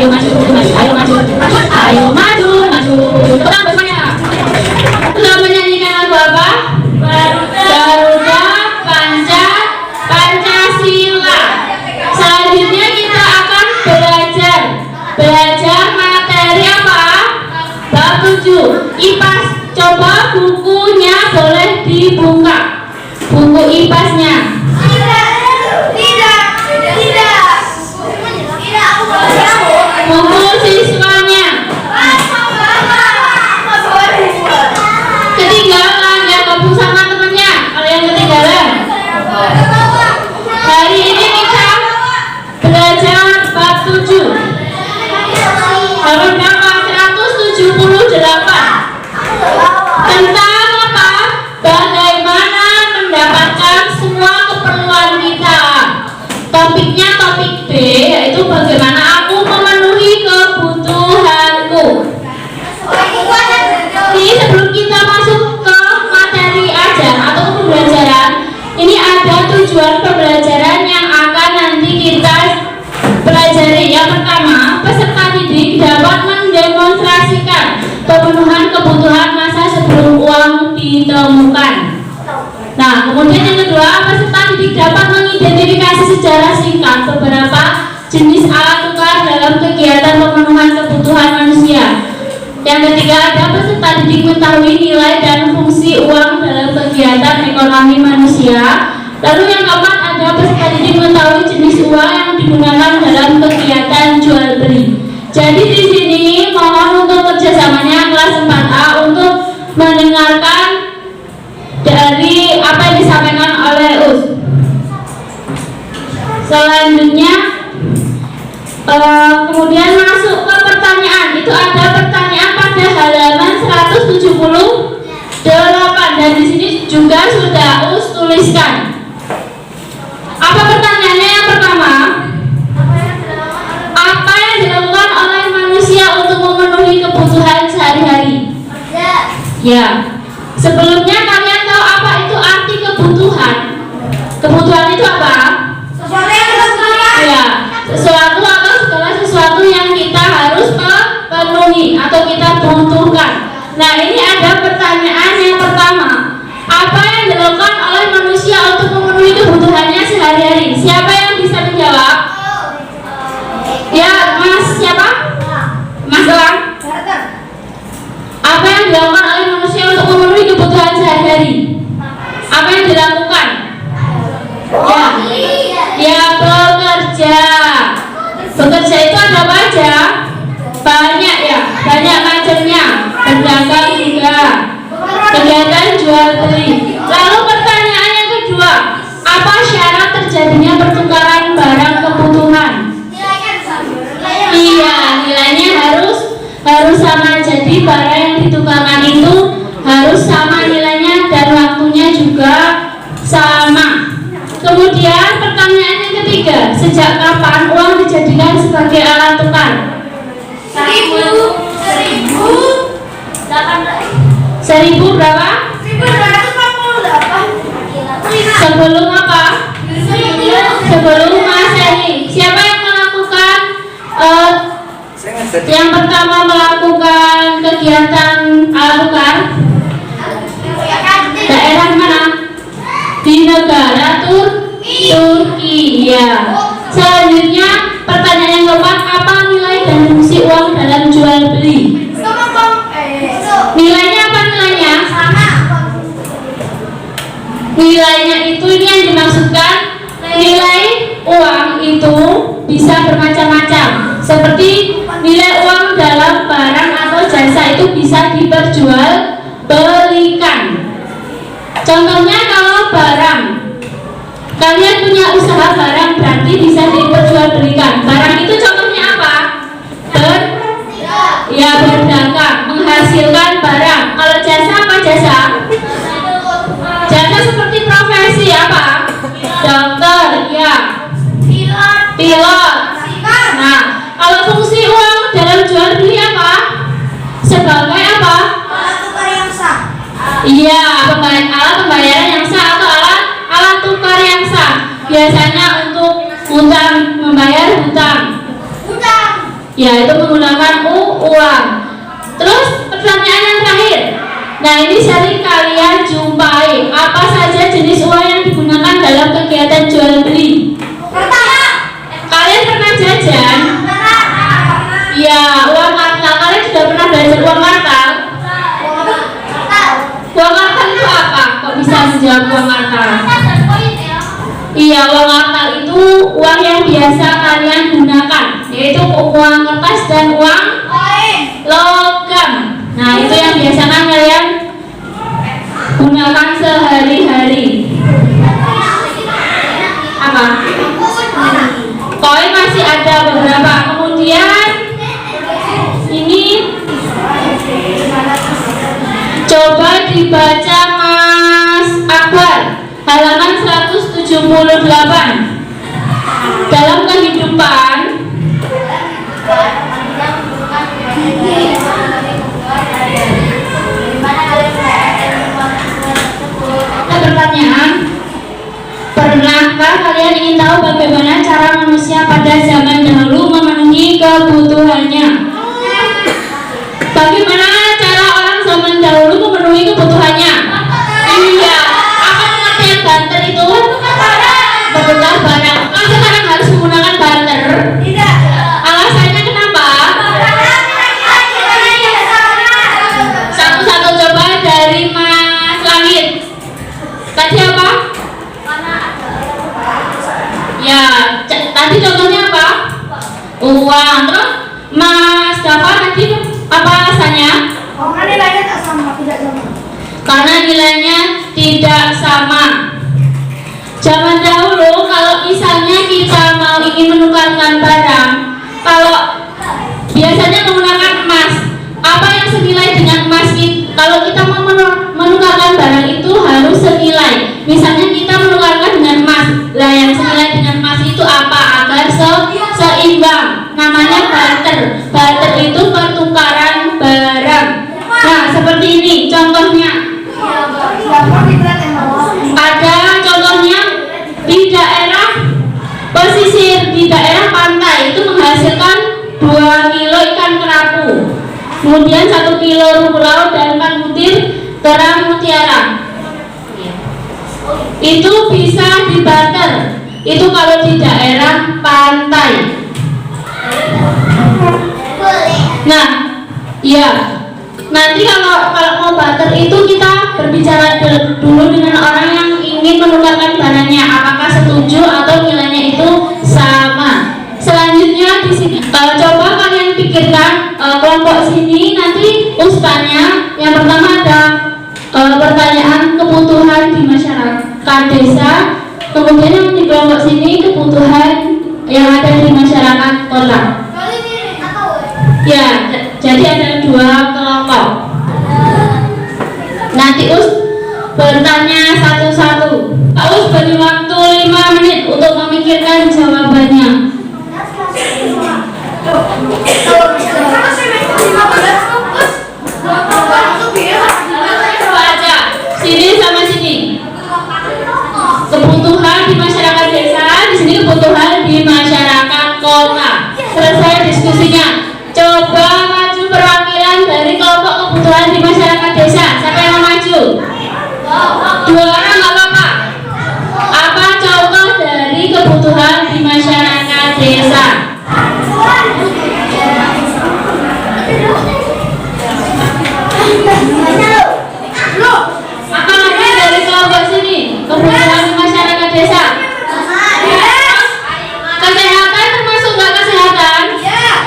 ayo maju, ayo maju, ayo maju, maju. Tepuk tangan semuanya. Sudah menyanyikan lagu apa? Garuda Pancasila. Selanjutnya kita akan belajar materi apa? Bab 7 IPAS. Coba bukunya boleh dibuka. Buku IPAS-nya. Buku siswanya. Ketinggalan ya, gabung sama temennya. Kalau yang ketinggalan. Hari ini kita belajar bab 7. Halaman 178. Tentang apa? Bagaimana mendapatkan semua keperluan kita. Topiknya topik B, yaitu bagaimana aku memenuhi kebutuhanku. Ini sebelum kita masuk ke materi ajar atau pembelajaran, ini ada tujuan pembelajaran yang akan nanti kita pelajari. Yang pertama, peserta didik dapat mendemonstrasikan pemenuhan kebutuhan masa sebelum uang ditemukan. Nah, kemudian yang kedua, peserta didik dapat mengidentifikasi secara singkat beberapa jenis alat tukar dalam kegiatan pemenuhan kebutuhan manusia. Yang ketiga, ada peserta didik mengetahui nilai dan fungsi uang dalam kegiatan ekonomi manusia. Lalu yang keempat, ada peserta didik mengetahui jenis uang yang digunakan dalam kegiatan jual beli. Jadi di sini mohon untuk kerjasamanya kelas 4A untuk mendengarkan dari apa yang disampaikan oleh Us. Selanjutnya kemudian masuk ke pertanyaan. Itu ada pertanyaan pada halaman 178 dan di sini juga sudah Us tuliskan. Apa pertanyaannya? Yang pertama, apa yang dilakukan oleh manusia untuk memenuhi kebutuhan sehari-hari? Ya. Sebelumnya kalian tahu apa itu arti kebutuhan? Kebutuhan itu apa? Sesuatu yang Ya, sesuatu atau segala sesuatu yang kita harus penuhi atau kita butuhkan. Nah, ini ada pertanyaan yang pertama. Apa yang dilakukan oleh manusia untuk memenuhi kebutuhannya sehari-hari? Siapa yang bisa menjawab? Ya, Mas siapa? Mas Elang. Apa yang dilakukan oleh manusia untuk memenuhi kebutuhan sehari-hari? Apa yang dilakukan? Ya, bekerja. Bekerja itu ada apa aja? Banyak ya, banyak macamnya. Berdagang juga, kegiatan jual beli. Lalu pertanyaan yang kedua, apa syarat terjadinya pertukaran barang kebutuhan? Iya, nilainya harus sama. Jadi barang yang ditukarkan itu harus sama nilainya dan waktunya juga sama. Kemudian pertanyaan yang ketiga, sejak kapan uang dijadikan sebagai alat tukar? 1000 berapa? 1248. Sebelum apa? Sebelum Masehi. Siapa yang melakukan yang pertama melakukan kegiatan alat tukar? Daerah mana? Di negara Turki. Ya. Selanjutnya pertanyaan yang keempat, apa nilai dan fungsi uang dalam jual beli? Nilainya apa nilainya? Nilainya itu ini yang dimaksudkan nilai uang itu bisa bermacam-macam. Seperti nilai uang dalam barang atau jasa itu bisa diperjualbelikan. Contohnya kalau barang, kalian punya usaha barang berarti bisa diperjualbelikan. Barang itu contohnya apa? Berdagang, menghasilkan barang. Kalau jasa apa jasa? Jasa seperti profesi apa? Dokter, ya. Pilot. Nah, kalau fungsi uang dalam jual beli apa? Sebagai apa? Alat tukar yang sah. Iya, alat pembayaran yang sah atau alat tukar yang sah. Biasanya untuk hutang, membayar hutang. Ya, itu menggunakan uang. Terus pertanyaan yang terakhir. Nah, ini sering kalian jumpai. Apa saja jenis uang yang digunakan dalam kegiatan jual beli? Kalian pernah jajan? Ya, uang kartal. Kalian sudah pernah belajar uang kartal? Uang kartal itu apa? Kok bisa menjawab uang kartal? Iya, uang kartal itu uang yang biasa kalian gunakan, yaitu uang kertas dan uang logam. Nah, itu yang biasa kan kalian gunakan sehari-hari. Apa? Koin masih ada beberapa. Kemudian ini coba dibaca Mas Akbar, halaman 178. Dalam kehidupan pertanyaan, pernahkah kalian ingin tahu bagaimana cara manusia pada zaman dahulu memenuhi kebutuhannya? Bagaimana cara orang zaman dahulu memenuhi kebutuhannya? Iya, apa pengertian barter itu? Bertukar barang. Kan sekarang harus menggunakan barter? Tidak. Alasannya kenapa? Satu-satu coba dari Mas Langit. Tadi apa? Ya, tadi contohnya apa? Uang. Terus Mas Dava tadi apa alasannya? Karena nilainya tak sama, tidak sama. Karena nilainya tidak sama. Zaman dahulu kalau misalnya kita mau ingin menukarkan barang, kalau biasanya menggunakan emas, apa yang senilai dengan emas? Kalau kita mau menukarkan barang itu harus senilai. Misalnya kita menukarkan dengan emas, lah yang senilai dengan emas itu apa? Agar seimbang. Namanya barter. Barter itu pertukaran barang. Nah, seperti ini contohnya. Ada contohnya di daerah pesisir, di daerah pantai itu menghasilkan 2 kilo ikan kerapu, kemudian 1 kilo rumput laut dan 4 butir kerang mutiara. Itu bisa dibarter. Itu kalau di daerah pantai. Nah, iya. Nanti kalau mau barter itu kita berbicara dulu dengan orang yang ingin menukarkan barangnya, apakah setuju atau nilainya itu sama. Selanjutnya di sini coba kalian pikirkan kelompok sini nanti ustaznya. Yang pertama ada pertanyaan kebutuhan di masyarakat desa, kemudian yang di kelompok sini kebutuhan yang ada di masyarakat kota. Ya, jadi ada 2 kelompok. Nanti bertanya satu-satu. Pak beri waktu 5 menit untuk memikirkan jawabannya. Baca sini sama sini. Kebutuhan di masyarakat desa, di sini kebutuhan di masyarakat kota. Selesai diskusinya. Coba maju perwakilan dari kelompok kebutuhan di masyarakat desa. Siapa yang mau maju? 2 orang nggak apa-apa. Apa contoh dari kebutuhan di masyarakat desa? Apa lagi dari kelompok sini? Kebutuhan di masyarakat desa. Kesehatan termasuk nggak kesehatan?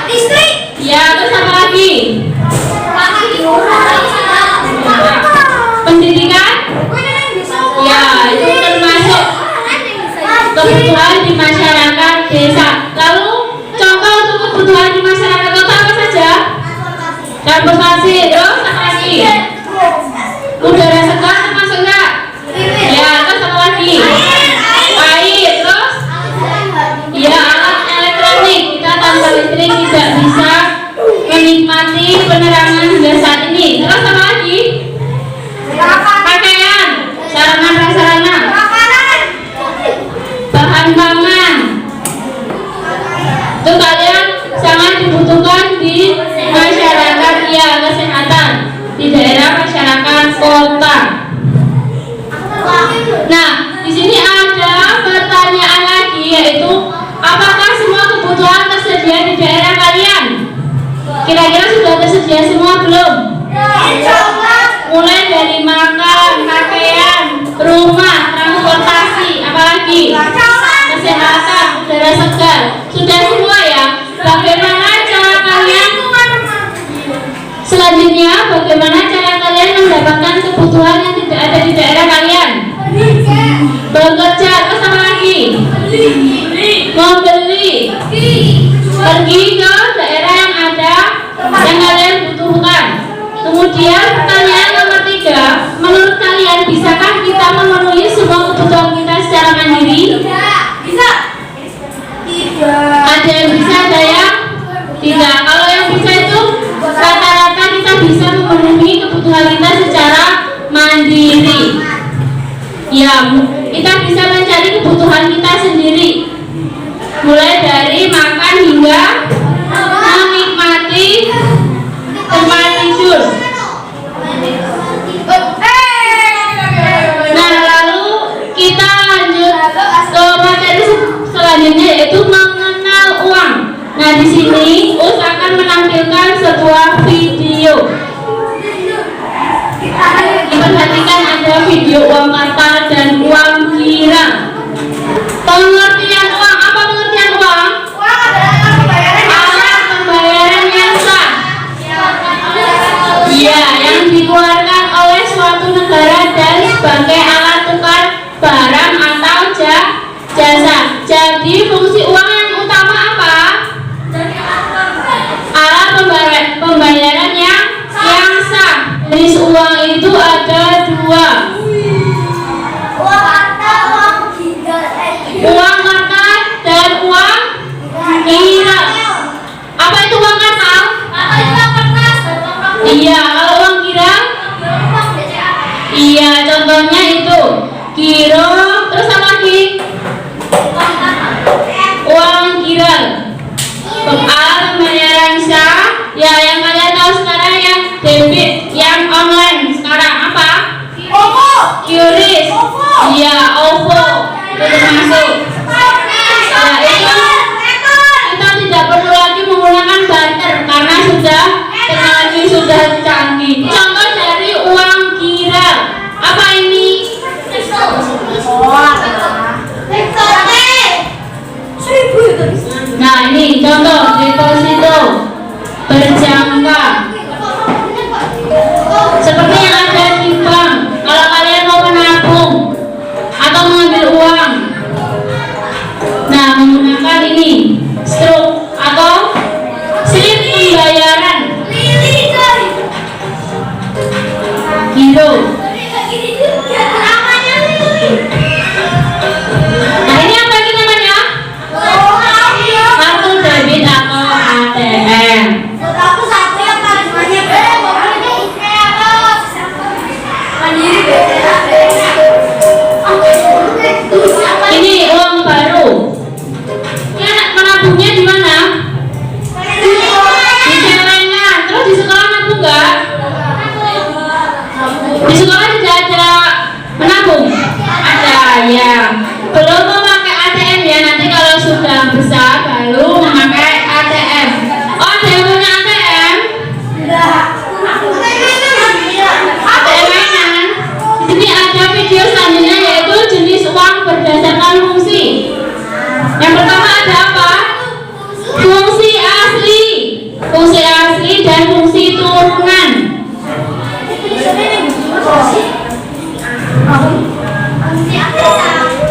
Listrik. Ya, terus apa lagi? Pendidikan? Ya, itu termasuk kebutuhan di masyarakat desa. Lalu contoh untuk kebutuhan di masyarakat kota apa saja? Transportasi, terus apa lagi? Udara segar termasuk nggak? Ya, terus apa lagi? Air, terus? Ya, alat elektronik. Kita tanpa listrik tidak bisa menikmati penerangan hingga saat ini. Terus apa lagi? Pakaian, sarana prasarana, bahan pangan. Itu kalian sangat dibutuhkan tersedia semua belum? Insyaallah. Mulai dari makan, pakaian, rumah, transportasi, apalagi kesehatan, udara segar. Sudah semua ya? Bagaimana cara kalian? Selanjutnya, bagaimana cara kalian mendapatkan kebutuhan yang tidak ada di daerah kalian? Bekerja, terus apa lagi? Membeli. Pergi ke daerah yang ada yang kalian butuhkan. Kemudian pertanyaan nomor 3, menurut kalian bisakah kita memenuhi semua kebutuhan kita secara mandiri? Bisa. Tidak. Ada yang bisa, ada yang tidak. Kalau yang bisa itu rata-rata kita bisa memenuhi kebutuhan kita secara mandiri. Ya, kita bisa mencari kebutuhan kita sendiri. Mulai dari makan hingga menikmati tempat tidur. Nah, lalu kita lanjut ke materi selanjutnya, yaitu mengenal uang. Nah, di sini Us akan menampilkan sebuah video. Diperhatikan ada video uang kertas dan uang kirang. Pengertian uang, apa pengertian uang? Uang adalah alat pembayaran yang Alat pembayaran yang sah. Ya, yang dikeluarkan oleh suatu negara dan sebagai alat tukar barang atau jasa. Jadi fungsi uang yang utama apa? Alat pembayaran yang sah. Jenis uang itu ada 2. uang harta, uang ginjal, Uang kertas dan uang kirang. Apa itu uang kertas? Iya, kalau uang kirang? Iya, contohnya itu kiro, terus apa lagi? Uang kirang. Alat pembayaran sah, ya yang kalian tahu sekarang yang debit, yang online sekarang apa? QRIS. Iya, OVO itu termasuk. Ya, itu kita tidak perlu lagi menggunakan barter karena teknologi sudah canggih. Contoh dari uang kirang, apa ini? Nah, ini contoh deposito berjangka seperti yang ada di bank. Kalau kalian mau menabung atau mengambil uang, nah menggunakan ini struk atau slip pembayaran giro. Nah, ini apa ini namanya? Kartu debit atau ATM. Ini uang baru. Ini anak menabungnya di mana? Di celengan. Terus di sekolah nabung nggak? Di sekolah tidak ada menabung? Ada ya. Belum memakai ATM ya. Nanti kalau sudah besar baru memakai ATM. Oh, ada yang punya ATM? ATM mainan. Di sini ada video selanjutnya yaitu jenis uang berdasarkan fungsi. Yang pertama ada apa? Fungsi asli dan fungsi turunan.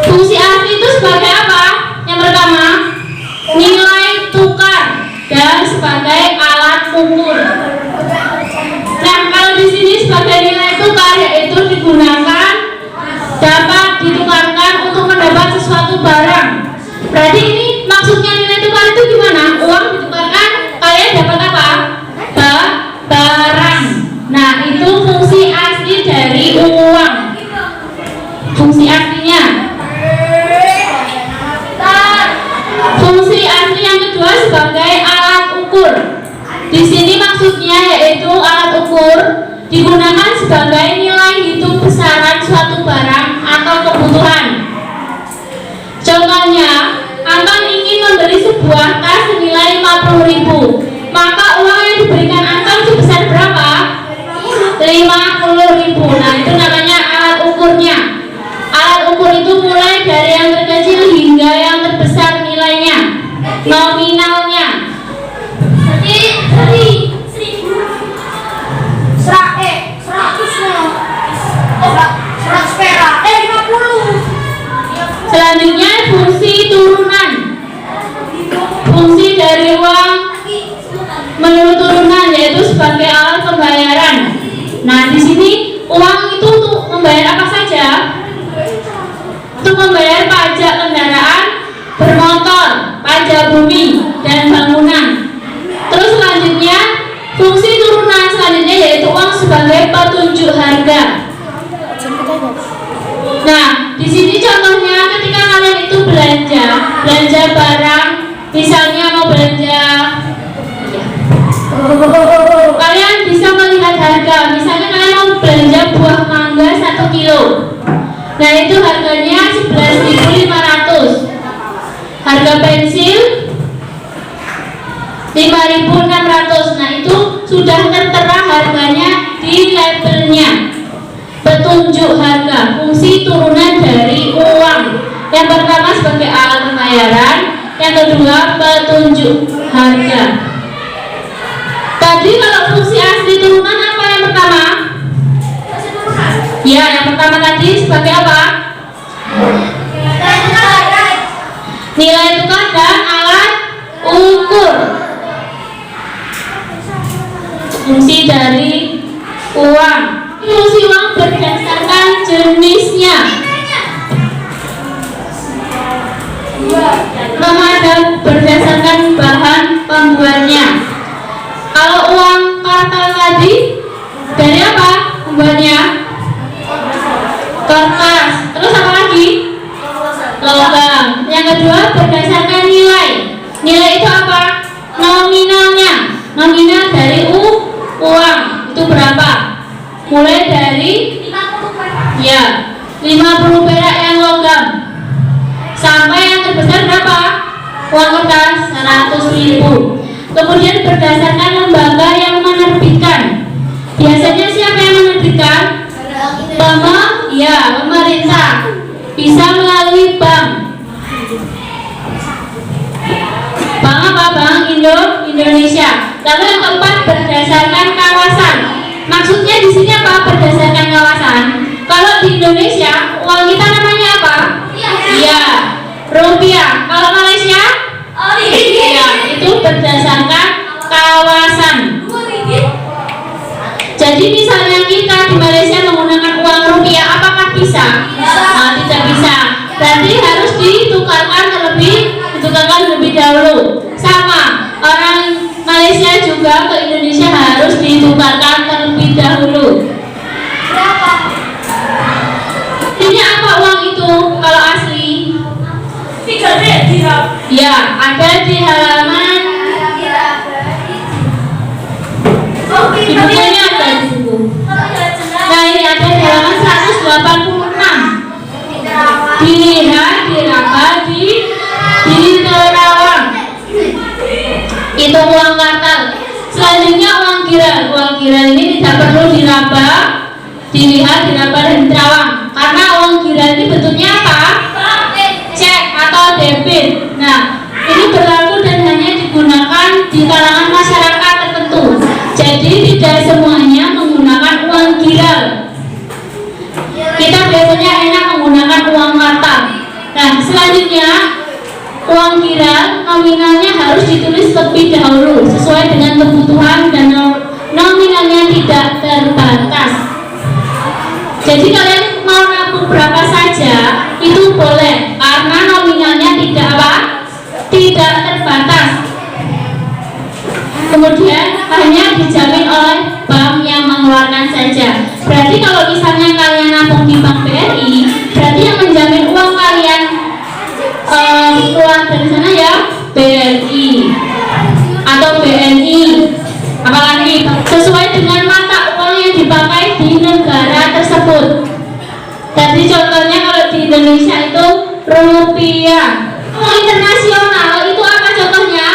Fungsi asli itu sebagai apa? Yang pertama, nilai tukar dan sebagai alat ukur. Nah, kalau di sini sebagai nilai tukar yaitu digunakan dapat ditukarkan untuk mendapat sesuatu barang. Berarti ini maksudnya nilai tukar itu gimana? Uang ditukarkan, kalian dapat apa? Barang. Nah, itu fungsi asli dari uang. Fungsi aslinya. Fungsi asli yang kedua sebagai alat ukur. Di sini maksudnya yaitu alat ukur digunakan sebagai nilai hitung besaran suatu barang atau kebutuhan. Contohnya, Anton ingin membeli sebuah tas senilai 50.000. Maka uang yang diberikan Anton sebesar Nominalnya. Selanjutnya fungsi turunan. Fungsi dari uang menurut turunan yaitu sebagai alat pembayaran. Nah, di sini uang itu untuk membayar apa saja? Untuk membayar pajak kendaraan bermotor, pajak bumi dan bangunan. Terus selanjutnya fungsi turunan selanjutnya yaitu uang sebagai petunjuk harga. Nah, di sini contohnya ketika kalian itu belanja barang, misalnya mau belanja, kalian bisa melihat harga. Misalnya kalian mau belanja buah mangga 1 kilo. Nah, itu harganya 11.500. Harga pensil 5.600. Nah, itu sudah tertera harganya di labelnya. Petunjuk harga, fungsi turunan dari uang. Yang pertama sebagai alat pembayaran, yang kedua petunjuk harga. Tadi kalau fungsi asli turunan apa yang pertama? Ya, yang pertama tadi sebagai apa? Nilai tukar dan alat ukur. Fungsi dari uang. Fungsi uang berdasarkan jenisnya. Pertama ada berdasarkan bahan pembuatnya. Kalau uang kartal tadi dari apa pembuatnya? Kertas. Terus apa lagi? Logam. Yang kedua berdasarkan nilai. Nilai itu apa? Nominalnya. Nominal dari uang itu berapa? Mulai dari 50 perak yang logam sampai yang terbesar berapa? Uang kertas 100.000. Kemudian berdasarkan lembaga yang menerbitkan. Biasanya siapa yang menerbitkan? Pemerintah. Bisa melalui bank. Bank apa? Bank Indonesia. Lalu yang keempat berdasarkan kawasan. Maksudnya di sini apa? Berdasarkan kawasan. Kalau di Indonesia uang kita namanya apa? Iya, rupiah. Kalau Malaysia? Iya, itu berdasarkan kawasan. Jadi misalnya kita di Malaysia menggunakan uang rupiah, apakah bisa? Nah, tidak bisa. Berarti harus ditukarkan lebih dahulu. Sama, orang Malaysia juga ke Indonesia harus ditukarkan terlebih dahulu. Ini apa uang itu kalau asli? Ya, ada di halaman. Di buku ini ada di buku. Nah, ini ada di halaman 186. Dilihat, diraba, diterawang. Itu uang kartal. Selanjutnya uang giral. Uang giral ini tidak perlu diraba, dilihat, diraba dan diterawang. Karena uang giral ini bentuknya apa? Cek atau debit. Nah, ini berlaku dan hanya digunakan di kalangan masyarakat tertentu. Jadi tidak semuanya menggunakan uang giral. Kita biasanya enak menggunakan uang kartal. Nah, selanjutnya uang giral nominalnya harus ditulis lebih dahulu sesuai dengan kebutuhan dan nominalnya tidak terbatas. Jadi kalian mau nabung berapa saja itu boleh karena nominalnya tidak terbatas. Kemudian hanya dijamin oleh bank yang mengeluarkan saja. Berarti kalau misalnya kalian nabung di bank BRI, berarti yang menjamin uang kalian keluar dari sana ya BRI atau BNI, apalagi sesuai dengan mata uang yang dipakai di negara tersebut. Jadi contohnya kalau di Indonesia itu rupiah. Uang internasional itu apa contohnya?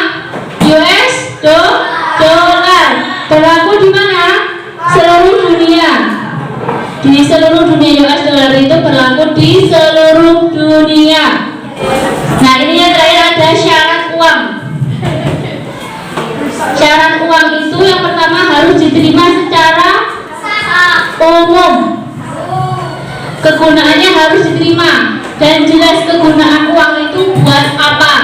US dollar. Berlaku di mana? Seluruh dunia. Di seluruh pertama harus diterima secara umum. Kegunaannya harus diterima dan jelas kegunaan uang itu buat apa.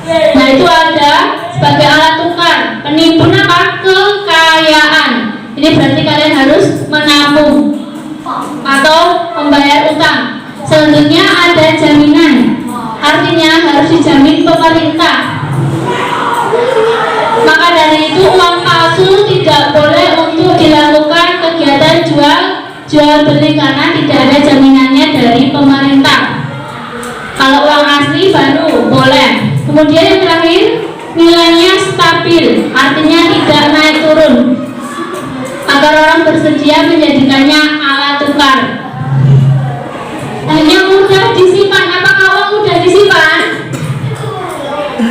Nah, itu ada sebagai alat tukar, penimbun apa? Kekayaan. Ini berarti kalian harus menabung atau membayar utang. Selanjutnya ada jaminan, artinya harus dijamin pemerintah. Maka dari itu uang palsu tidak boleh untuk dilakukan kegiatan jual beli karena tidak ada jaminannya dari pemerintah. Kalau uang asli baru boleh. Kemudian yang terakhir, nilainya stabil, artinya tidak naik turun, agar orang bersedia menjadikannya alat tukar. Hanya mudah disimpan. Apakah uang mudah disimpan?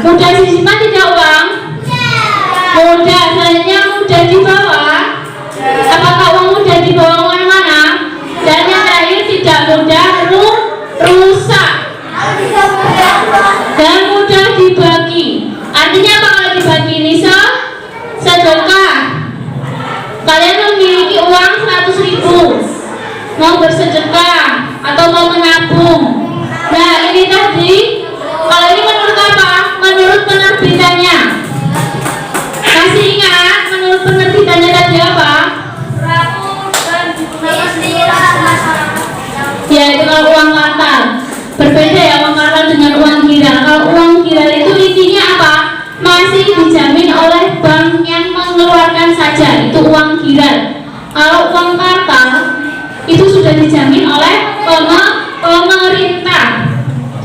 Mudah disimpan tidak uang? Mudah. Selanjutnya mudah dibawa. Apakah uang mudah dibawa kemana-mana? Dan yang terakhir tidak mudah rusak dan mudah dibagi. Artinya apa kalau dibagi ini? Sedekah. Kalian memiliki uang 100.000, mau bersedekah atau mau menabung. Nah, ini tadi, kalau ini menurut apa? Menurut penerbitannya. Masih ingat menurut penerbitannya tadi apa? Ya, itu kalau uang kartal. Berbeda ya uang kartal dengan uang giral. Kalau uang giral itu intinya apa? Masih dijamin oleh bank yang mengeluarkan saja, itu uang giral. Kalau uang kartal itu sudah dijamin oleh pemerintah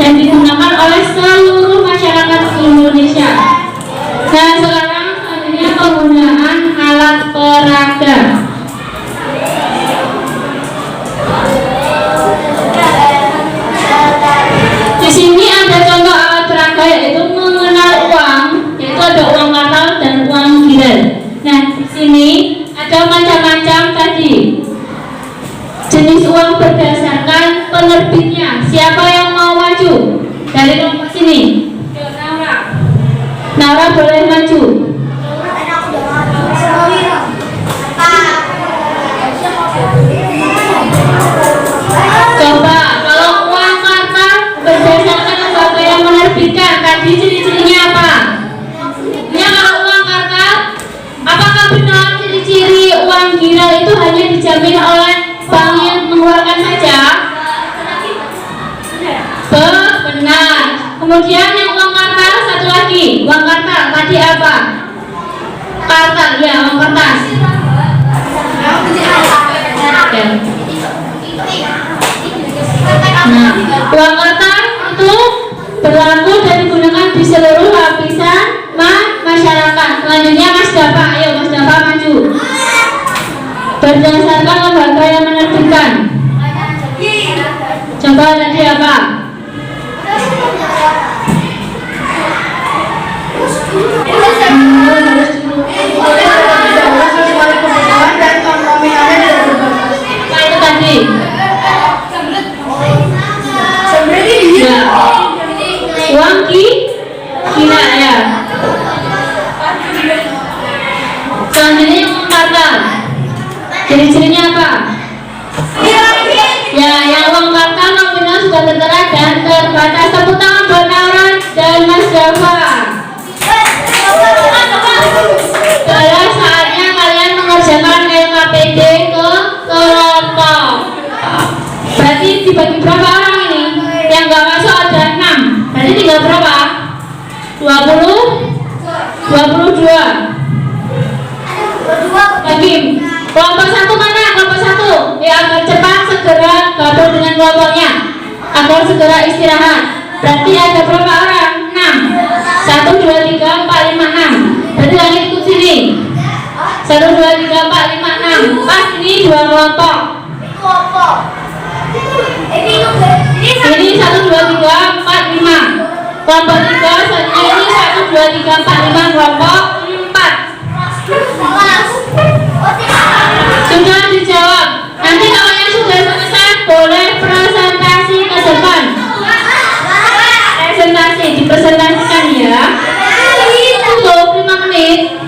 dan digunakan oleh seluruh masyarakat Indonesia. Nah, sekarang selanjutnya penggunaan alat peraga. Di sini ada contoh alat peraga yaitu mengenal uang, yaitu ada uang kartal dan uang giral. Nah, di sini ada macam-macam tadi jenis uang berdasarkan penerbitnya. Siapa yang mau maju dari kelompok sini? Naura boleh maju. Coba kalau uang kartal berdasarkan lembaga yang menerbitkan, tadi ciri-cirinya apa? Ya, kalau uang kartal, apakah benar ciri-ciri uang giral itu hanya dijamin oleh bank yang mengeluarkan saja? Benar. Kemudian yang uang kartal, satu lagi, uang kartal tadi apa? Kartal, ya, uang kertas. Ya. Nah, uang kertas itu berlaku dan digunakan di seluruh lapisan masyarakat. Selanjutnya Mas Dafa, ayo Mas Dafa maju. Berdasarkan lembaga yang menerbitkan. Coba tadi apa? Apa itu tadi? Ya. Uang gila ya. Selanjutnya uang kartal. Ciri-cirinya apa? Ya, yang uang kartal nominal sudah tertera dan terbatas. Tepuk tangan buat Naura dan Mas Dafa. Sekarang saatnya kalian mengerjakan LKPD ke kelompok. Berarti dibagi berapa orang ini? Yang gak masuk ada 6. Berarti tinggal berapa? 22. Bagi kelompok 1 mana? Kelompok 1. Ya, agar cepat segera gabung dengan kelompoknya, agar segera istirahat. Berarti ada berapa orang? 6. 1, 2, 3, 4, 5, 6. Berarti lagi ikut sini. 1, 2, 3, 4, 5, 6. Pas ini 2 kelompok. Ini 1, 2, 3, 4, 5. Kelompok 3 selanjutnya ini 1, 2, 3, 4, 5. Kelompok 4. Sudah dijawab. Nanti kalau yang sudah selesai boleh presentasi ke depan. Presentasi dipresentasikan ya. Cukup 5 menit.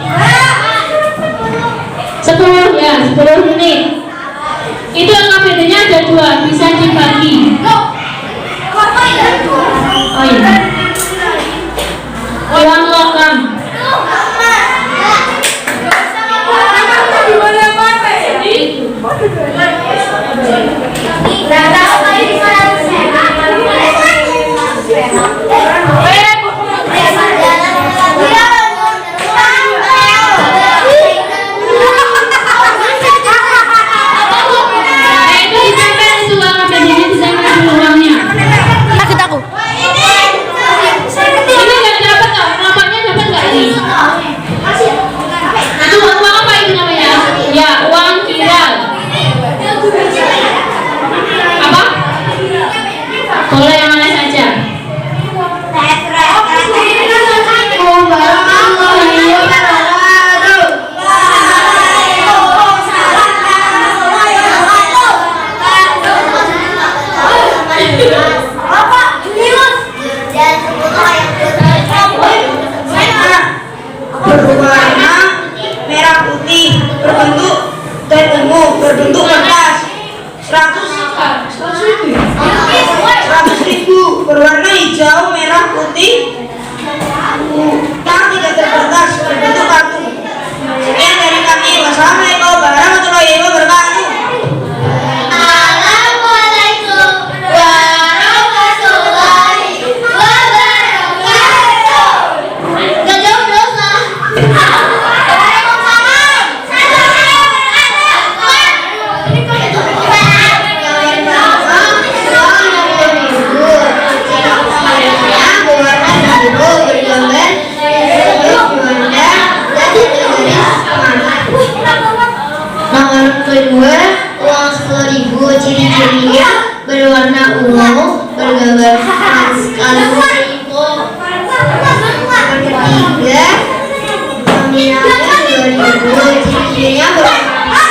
ciri-cirinya berwarna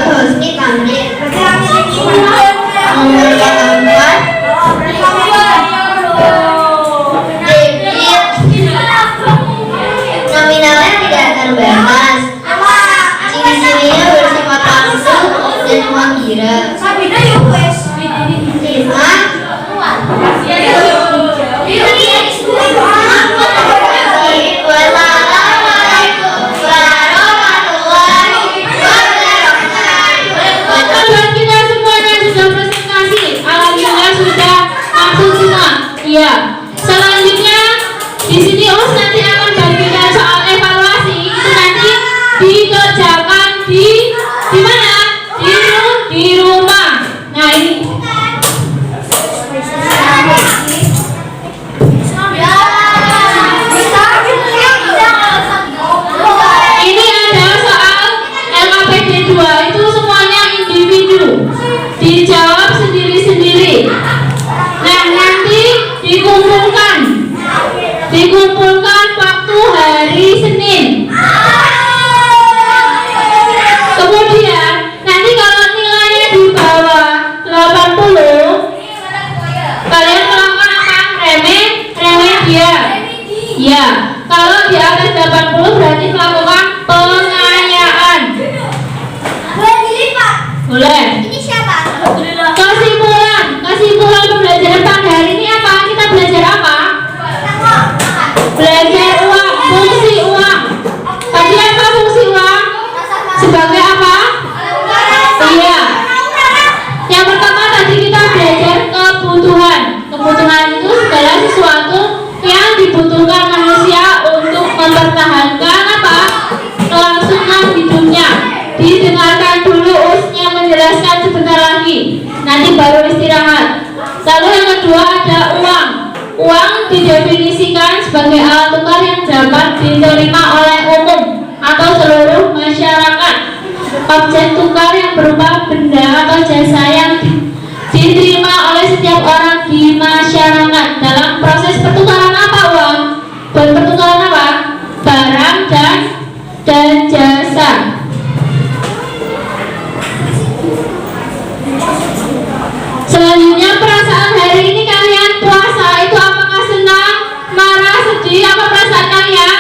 husni tamlin. Nomor yang keempat, nominalnya tidak terbatas. Ciri-cirinya bersifat langsung dan mengira. Buat kita semuanya sudah presentasi, alhamdulillah sudah langsung semua. Iya. Selanjutnya di sini Us nanti akan bagikan soal evaluasi. Itu nanti dikerjakan di mana? Di rumah. Nah ini. Ini adalah soal LKPD 2, itu semuanya individu, dijawab sendiri-sendiri. Nah nanti dikumpulkan waktu hari Senin. Kemudian nanti kalau nilainya di bawah 80, kalian melakukan apa? Remedial. Ya, kalau di atas 80 berarti melakukan pengayaan. Boleh. Ini siapa? Kesimpulan pembelajaran pada hari ini apa? Kita belajar apa? Belajar uang, fungsi uang. Tadi apa fungsi uang? Sebagai apa? Iya. Yang pertama tadi kita belajar kebutuhan. Kebutuhan itu segala sesuatu yang dibutuhkan manusia untuk mempertahankan apa? Kelangsungan hidupnya. Didengarkan dulu Usnya menjelaskan sebentar lagi. Nanti baru istirahat. Lalu yang kedua ada uang. Uang didefinisikan sebagai alat tukar yang dapat diterima oleh umum atau seluruh masyarakat. Objek tukar yang berupa benda atau jasa yang diterima oleh setiap orang di masyarakat. Dalam proses pertukaran apa uang? Buat pertukaran apa? Barang dan jasa. Selanjutnya perasaan hari ini kalian puasa itu apakah senang, marah, sedih? Apa perasaan kalian?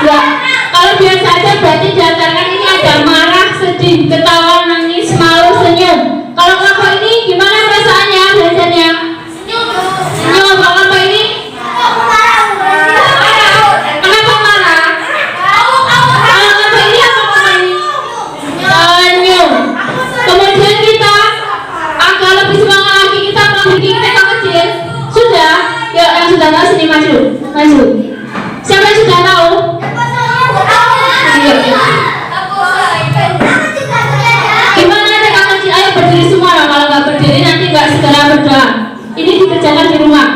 Ya, kalau biasa aja berarti diantarkan ini ada marah, sedih, ketawa, nangis, malu, senyum. Kalau kelompok ini gimana perasaannya belajarnya? Senyum. Kalau kelompok ini? Kenapa marah? Kalau kelompok ini apa kelompok ini? Senyum. Kemudian kita agak lebih semangat lagi, kita bikin TK kecil. Sudah? Yuk yang sudah tahu sini maju. Siapa yang sudah tahu? Gimana TK kecil? Ayo berdiri semua loh. Kalau nggak berdiri nanti nggak segera berdoa. Ini dikerjakan di rumah.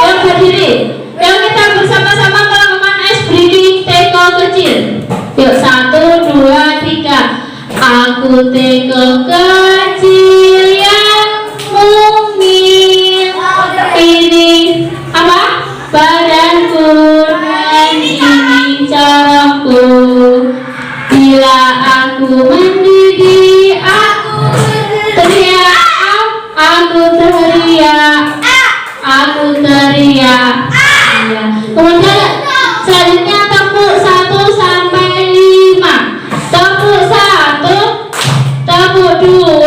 Yuk berdiri. Yuk kita bersama-sama melakukan ice breathing TK kecil. Yuk 1, 2, 3. Aku TK kecil yang mungil. Ini apa? Badanku dan ini caraku. Bila aku mendidih, aku teriak. Ya. Kemudian selanjutnya tepuk 1 sampai 5. Tepuk 1, tepuk 2,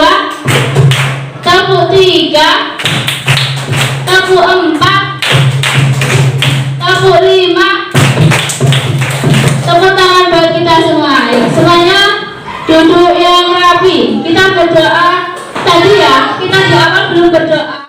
tepuk 3, tepuk 4, tepuk 5. Tepuk tangan buat kita semua. Semuanya duduk yang rapi. Kita berdoa. Tadi ya, kita di awal belum berdoa.